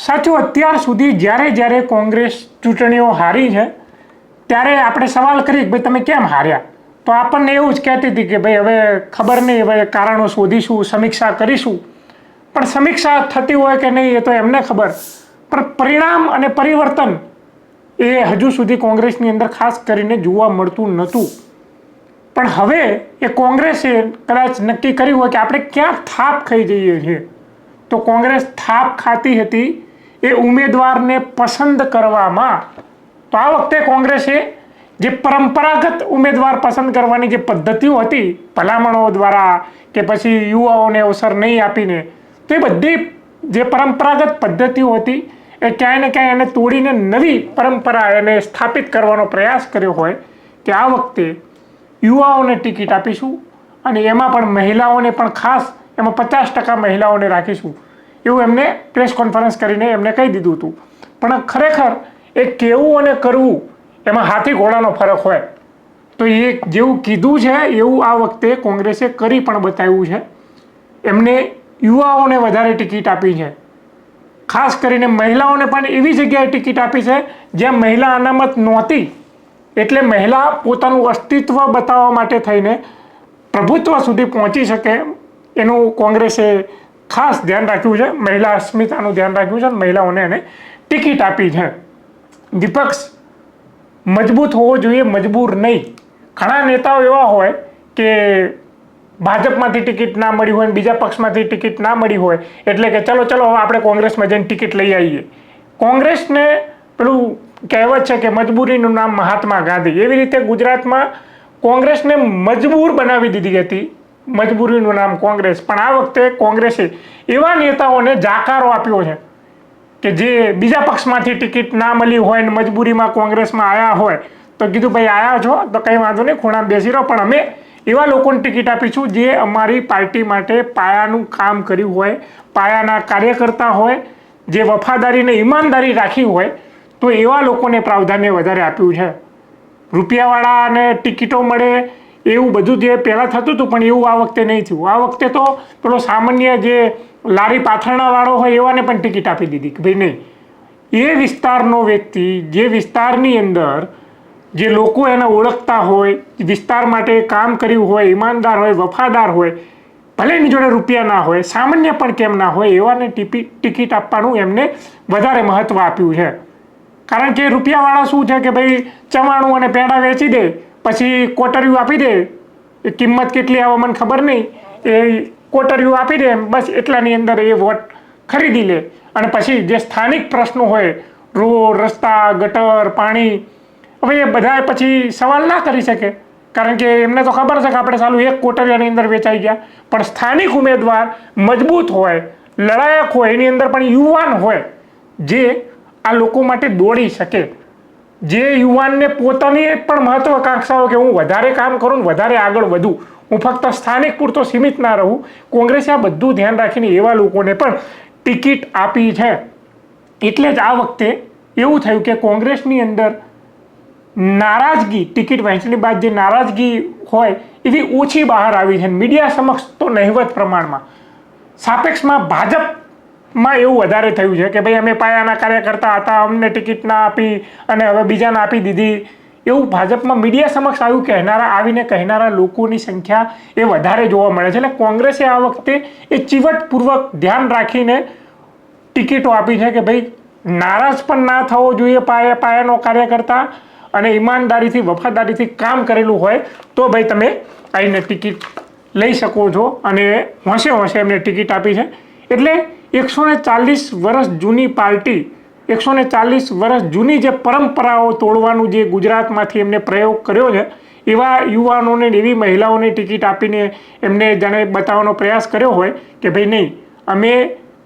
સાચું, અત્યાર સુધી જ્યારે જ્યારે કોંગ્રેસ ચૂંટણીઓ હારી છે ત્યારે આપણે સવાલ કરીએ કે ભાઈ તમે કેમ હાર્યા, તો આપણને એવું જ કહેતી હતી કે ભાઈ હવે ખબર નહીં, હવે કારણો શોધીશું, સમીક્ષા કરીશું. પણ સમીક્ષા થતી હોય કે નહીં એ તો એમને ખબર, પણ પરિણામ અને પરિવર્તન એ હજુ સુધી કોંગ્રેસની અંદર ખાસ કરીને જોવા મળતું નહોતું. પણ હવે એ કોંગ્રેસે કદાચ નક્કી કર્યું હોય કે આપણે ક્યાં થાપ ખાઈ જઈએ છીએ, તો કોંગ્રેસ થાપ ખાતી હતી એ ઉમેદવારને પસંદ કરવામાં. તો આ વખતે કોંગ્રેસે જે પરંપરાગત ઉમેદવાર પસંદ કરવાની જે પદ્ધતિઓ હતી ભલામણો દ્વારા કે પછી યુવાઓને અવસર નહીં આપીને, તો એ બધી જે પરંપરાગત પદ્ધતિઓ હતી એ ક્યાંય ને ક્યાંય એને તોડીને નવી પરંપરા એને સ્થાપિત કરવાનો પ્રયાસ કર્યો હોય કે આ વખતે યુવાઓને ટિકિટ આપીશું અને એમાં પણ મહિલાઓને પણ ખાસ એમાં 50% મહિલાઓને રાખીશું, એવું એમને પ્રેસ કોન્ફરન્સ કરીને એમને કહી દીધું હતું. પણ ખરેખર એ કહેવું અને કરવું એમાં હાથી ઘોડાનો ફરક હોય. તો એ જેવું કીધું છે એવું આ વખતે કોંગ્રેસે કરી પણ બતાવ્યું છે. એમને યુવાઓને વધારે ટિકિટ આપી છે, ખાસ કરીને મહિલાઓને પણ એવી જગ્યાએ ટિકિટ આપી છે જ્યાં મહિલા અનામત નહોતી, એટલે મહિલા પોતાનું અસ્તિત્વ બતાવવા માટે થઈને પ્રભુત્વ સુધી પહોંચી શકે એનું કોંગ્રેસે ખાસ ધ્યાન રાખ્યું છે, મહિલા અસ્મિતાનું ધ્યાન રાખ્યું છે, મહિલાઓને એને ટિકિટ આપી છે. વિપક્ષ મજબૂત હોવો જોઈએ, મજબૂર નહીં. ઘણા નેતાઓ એવા હોય કે ભાજપમાંથી ટિકિટ ના મળી હોય, બીજા પક્ષમાંથી ટિકિટ ના મળી હોય એટલે કે ચલો હવે આપણે કોંગ્રેસમાં જઈને ટિકિટ લઈ આવીએ. કોંગ્રેસને પેલું કહેવત છે કે મજબૂરીનું નામ મહાત્મા ગાંધી, એવી રીતે ગુજરાતમાં કોંગ્રેસને મજબૂર બનાવી દીધી હતી, મજબૂરીનું નામ કોંગ્રેસ. પણ આ વખતે કોંગ્રેસે એવા નેતાઓને જાકારો આપ્યો છે કે જે બીજા પક્ષમાંથી ટિકિટ ના મળી હોય ને મજબૂરીમાં કોંગ્રેસમાં આવ્યા હોય તો કીધું ભાઈ આવ્યા છો તો કંઈ વાંધો નહીં, ખૂણામાં બેસી રહો, પણ અમે એવા લોકોને ટિકિટ આપીશું જે અમારી પાર્ટી માટે પાયાનું કામ કર્યું હોય, પાયાના કાર્યકર્તા હોય, જે વફાદારી ને ઈમાનદારી રાખી હોય, તો એવા લોકોને પ્રાધાન્ય વધારે આપ્યું છે. રૂપિયાવાળાને ટિકિટો મળે એવું બધું જે પહેલાં થતું હતું પણ એવું આ વખતે નહીં થયું. આ વખતે તો પેલો સામાન્ય જે લારી પાથરણાવાળો હોય એવાને પણ ટિકિટ આપી દીધી કે ભાઈ નહીં, એ વિસ્તારનો વ્યક્તિ જે વિસ્તારની અંદર જે લોકો એને ઓળખતા હોય, વિસ્તાર માટે કામ કર્યું હોય, ઈમાનદાર હોય, વફાદાર હોય, ભલે એની જોડે રૂપિયા ના હોય, સામાન્ય પણ કેમ ના હોય, એવાને ટિકિટ આપવાનું એમને વધારે મહત્વ આપ્યું છે. કારણ કે રૂપિયાવાળા શું છે કે ભાઈ ચવાણું અને પેંડા વેચી દે, પછી કોટરીઓ આપી દે, એ કિંમત કેટલી આવે મને ખબર નહીં, એ કોટરીઓ આપી દે, બસ એટલાની અંદર એ વોટ ખરીદી લે. અને પછી જે સ્થાનિક પ્રશ્નો હોય, રોડ, રસ્તા, ગટર, પાણી, હવે એ બધા પછી સવાલ ના કરી શકે, કારણ કે એમને તો ખબર છે કે આપણે ચાલુ એક કોટરીયાની અંદર વેચાઈ ગયા. પણ સ્થાનિક ઉમેદવાર મજબૂત હોય, લડાયક હોય, એની અંદર પણ યુવાન હોય, જે આ લોકો માટે દોડી શકે, જે યુવાનને પોતાની પણ મહત્વાકાંક્ષાઓ કે હું વધારે કામ કરું, વધારે આગળ વધું, હું ફક્ત સ્થાનિક પૂરતો સીમિત ના રહું. કોંગ્રેસે આ બધું ધ્યાન રાખીને એવા લોકોને પણ ટિકિટ આપી છે. એટલે જ આ વખતે એવું થયું કે કોંગ્રેસની અંદર નારાજગી, ટિકિટ વહેંચણી બાદ જે નારાજગી હોય એવી ઓછી બહાર આવી છે. મીડિયા સમક્ષ તો નહિવત પ્રમાણમાં, સાપેક્ષમાં ભાજપમાં એવું વધારે થયું છે કે ભાઈ અમે પાયાના કાર્યકર્તા હતા, અમને ટિકિટ ના આપી અને હવે બીજાને આપી દીધી, એવું ભાજપમાં મીડિયા સમક્ષ આવીને કહેનારા લોકોની સંખ્યા એ વધારે જોવા મળે છે. એટલે કોંગ્રેસે આ વખતે એ ચીવટપૂર્વક ધ્યાન રાખીને ટિકિટો આપી છે કે ભાઈ નારાજ પણ ના થવો જોઈએ પાયાનો કાર્યકર્તા, અને ઈમાનદારીથી વફાદારીથી કામ કરેલું હોય તો ભાઈ તમે આવીને ટિકિટ લઈ શકો છો. અને હોંશે એમને ટિકિટ આપી છે. એટલે 140 વર્ષ જૂની પાર્ટી, 140 વર્ષ જૂની જે પરંપરાઓ તોડવાનું જે ગુજરાતમાંથી એમને પ્રયોગ કર્યો છે, એવા યુવાનોને એવી મહિલાઓને ટિકિટ આપીને એમને જાણે બતાવવાનો પ્રયાસ કર્યો હોય કે ભાઈ નહીં, અમે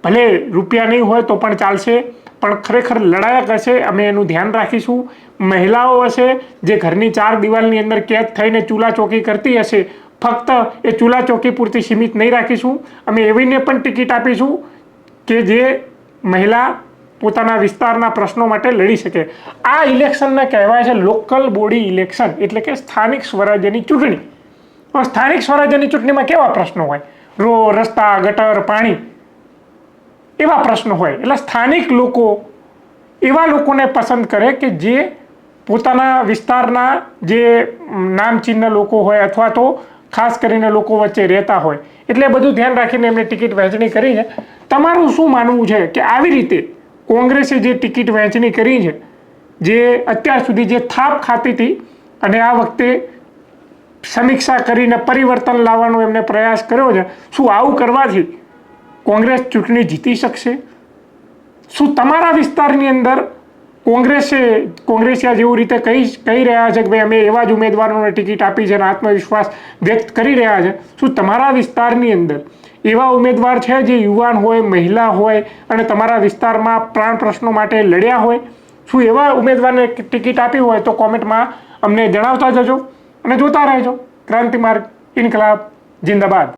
ભલે રૂપિયા નહીં હોય તો પણ ચાલશે, પણ ખરેખર લડાયક હશે, અમે એનું ધ્યાન રાખીશું. મહિલાઓ હશે જે ઘરની 4 દિવાલની અંદર કેદ થઈને ચૂલા ચોકી કરતી હશે, ફક્ત એ ચૂલા ચોકી પૂરતી સીમિત નહીં રાખીશું. અમે એવીને પણ ટિકિટ આપીશું કે જે મહિલા પોતાના વિસ્તારના પ્રશ્નો માટે લડી શકે. આ ઇલેક્શનને કહેવાય છે લોકલ બોડી ઇલેક્શન, એટલે કે સ્થાનિક સ્વરાજ્યની ચૂંટણી. સ્થાનિક સ્વરાજ્યની ચૂંટણીમાં કેવા પ્રશ્નો હોય? રોડ, રસ્તા, ગટર, પાણી. એવા પ્રશ્નો હોય. એટલે સ્થાનિક લોકો એવા લોકોને પસંદ કરે કે જે પોતાના વિસ્તારના જે નામચીન લોકો હોય અથવા તો ખાસ કરીને લોકો વચ્ચે રહેતા હોય. એટલે બધું ધ્યાન રાખીને એમને ટિકિટ વહેંચણી કરી છે. તમારું શું માનવું છે કે આવી રીતે કોંગ્રેસે જે ટિકિટ વહેંચણી કરી છે, જે અત્યાર સુધી જે થાપ ખાતી હતી અને આ વખતે સમીક્ષા કરીને પરિવર્તન લાવવાનો એમને પ્રયાસ કર્યો છે, શું આવું કરવાથી કોંગ્રેસ ચૂંટણી જીતી શકશે? શું તમારા વિસ્તારની અંદર કોંગ્રેસિયા જેવું રીતે કહી રહ્યા છે કે ભાઈ અમે એવા જ ઉમેદવારોને ટિકિટ આપી છે અને આત્મવિશ્વાસ વ્યક્ત કરી રહ્યા છે, શું તમારા વિસ્તારની અંદર એવા ઉમેદવાર છે જે યુવાન હોય, મહિલા હોય અને તમારા વિસ્તારમાં પ્રાણ પ્રશ્નો માટે લડ્યા હોય? શું એવા ઉમેદવારને ટિકિટ આપી હોય તો કોમેન્ટમાં અમને જણાવતા જજો અને જોતા રહેજો. ક્રાંતિ માર્ગ, ઇન્કલાબ જિંદાબાદ.